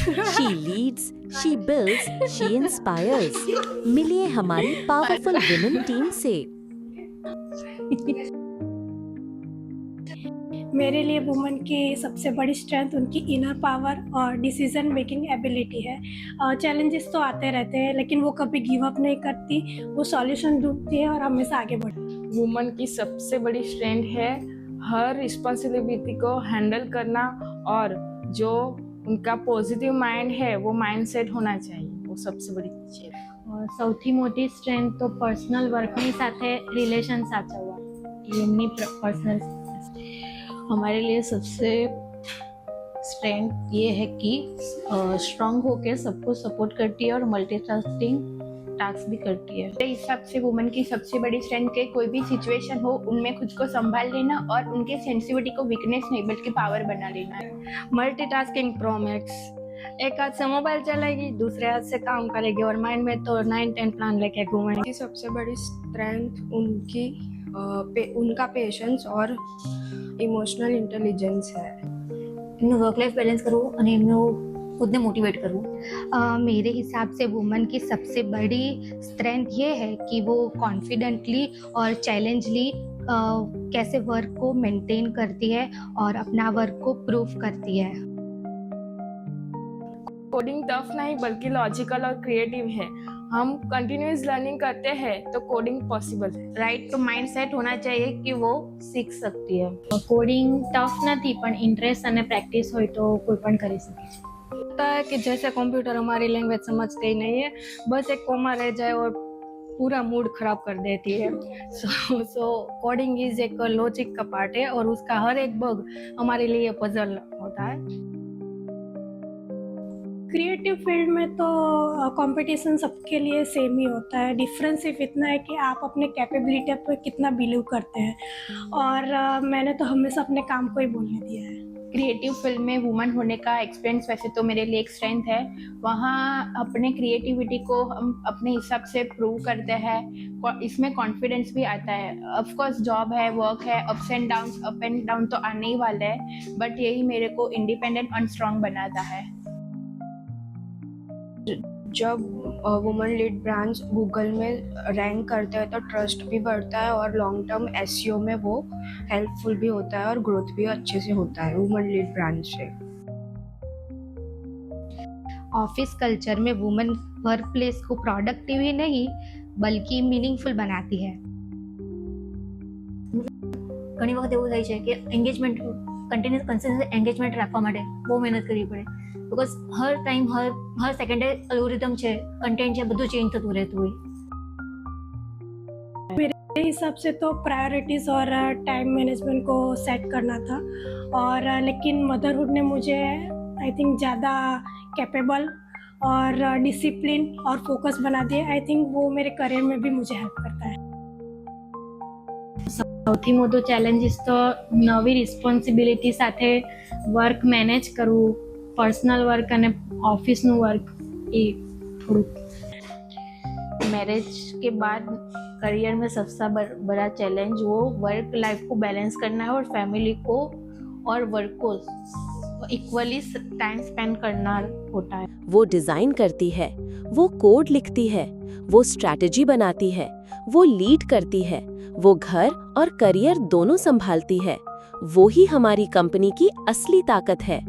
She leads, she builds, she inspires. मिलिए हमारी powerful women team से। मेरे लिए वुमेन की सबसे बड़ी स्ट्रेंथ उनकी इनर पावर और डिसीजन मेकिंग एबिलिटी है। चैलेंजेस तो आते रहते हैं, लेकिन वो कभी गिव अप नहीं करती, वो सॉल्यूशन ढूंढती है और हमेशा आगे बढ़ती है। वुमन की सबसे बड़ी स्ट्रेंथ है हर रिस्पॉन्सिबिलिटी को हैंडल करना, और जो उनका पॉजिटिव माइंड है वो माइंडसेट होना चाहिए, वो सबसे बड़ी चीज है। સૌથી મોટી સ્ટ્રેન્થ તો પર્સનલ વર્કની સાથે રિલેશન સાચવવા, એમની પર્સનલ। हमारे लिए सबसे स्ट्रेंथ ये है कि स्ट्रांग होकर सबको सपोर्ट करती है और मल्टीटास्किंग टास्क भी करती है। मेरे हिसाब से वुमन की सबसे बड़ी स्ट्रेंथ के कोई भी सिचुएशन हो उनमें खुद को संभाल लेना और उनके सेंसिटिविटी को वीकनेस नहीं बल्कि पावर बना लेना है। मल्टीटास्किंग प्रो मैक्स, एक हाथ से मोबाइल चलाएगी, दूसरे हाथ से काम करेगी और माइंड में तो 9-10 प्लान लेके घूमेगी। सबसे बड़ी स्ट्रेंथ उनका पेशेंस और इमोशनल इंटेलिजेंस है। એમનું વર્ક લાઈફ બેલેન્સ કરવું અને એમનું ખુદને મોટિવેટ કરવું। मेरे हिसाब से वुमन की सबसे बड़ी स्ट्रेंथ ये है कि वो कॉन्फिडेंटली और चैलेंजली कैसे वर्क को मेंटेन करती है और अपना वर्क को प्रूव करती है। कोडिंग टफ नहीं बल्कि लॉजिकल और क्रिएटिव है। हम कंटिन्यूअस लर्निंग करते हैं तो कोडिंग पॉसिबल है। राइट, तो माइंडसेट होना चाहिए कि वो सीख सकती है। કોડિંગ ટફ નથી, પણ ઇન્ટરેસ્ટ અને પ્રેક્ટિસ હોય તો કોઈ પણ કરી શકે છે। होता है कि जैसे कंप्यूटर हमारी लैंग्वेज समझते ही नहीं है, बस एक कोमा रह जाए और पूरा मूड खराब कर देती है। सो कोडिंग इज एक लॉजिक का पार्ट है और उसका हर एक बग हमारे लिए पजल होता है। क्रिएटिव फील्ड में तो कंपटीशन सबके लिए सेम ही होता है। डिफरेंस सिर्फ इतना है कि आप अपने कैपेबिलिटी पर कितना बिलीव करते हैं, और मैंने तो हमेशा अपने काम को ही बोलने दिया है। क्रिएटिव फील्ड में वुमन होने का एक्सपीरियंस वैसे तो मेरे लिए एक स्ट्रेंथ है। वहाँ अपने क्रिएटिविटी को हम अपने हिसाब से प्रूव करते हैं, इसमें कॉन्फिडेंस भी आता है। ऑफ कोर्स जॉब है, वर्क है, अप एंड डाउन तो आने ही वाले हैं, बट यही मेरे को इंडिपेंडेंट और स्ट्रांग बनाता है। जब वुमेन लीड ब्रांड्स गूगल में रैंक करते हैं तो ट्रस्ट भी बढ़ता है और लॉन्ग टर्म एसईओ में वो हेल्पफुल भी होता है और ग्रोथ भी अच्छे से होता है वुमेन लीड ब्रांड से। ऑफिस कल्चर में वुमेन वर्क प्लेस को प्रोडक्टिव ही नहीं बल्कि मीनिंगफुल बनाती है। ઘણી વખત એવું થાય છે કે એન્ગેજમેન્ટ કન્ટિન્યુઅસ એન્ગેજમેન્ટ રાખવા માટે બહુ મહેનત કરવી પડે, बिकॉज हर टाइम हर सेकंडे एल्गोरिथम है, कंटेंट है, બધું चेंज થતું રહેતું હોય। मेरे हिसाब से तो प्रायोरिटीज़ और टाइम मैनेजमेंट को सेट करना था, और लेकिन मदरहुड ने मुझे आई थिंक ज़्यादा कैपेबल और डिसिप्लिन और फोकस बना दिया। आई थिंक वो मेरे करियर में भी मुझे हेल्प करता है। સૌથી મોટો ચેલેન્જીસ તો નવી રિસ્પોન્સિબિલિટી સાથે વર્ક મેનેજ કરવું, પર્સનલ વર્ક અને ઓફિસનું વર્ક, એ થોડુંક। मैरिज के बाद करियर में सबसे बड़ा चैलेंज वो वर्क लाइफ को बैलेंस करना है और फैमिली को और वर्क को इक्वली टाइम स्पेंड करना होता है। वो डिजाइन करती है, वो कोड लिखती है, वो स्ट्रैटेजी बनाती है, वो लीड करती है, वो घर और करियर दोनों संभालती है। वो ही हमारी कंपनी की असली ताकत है।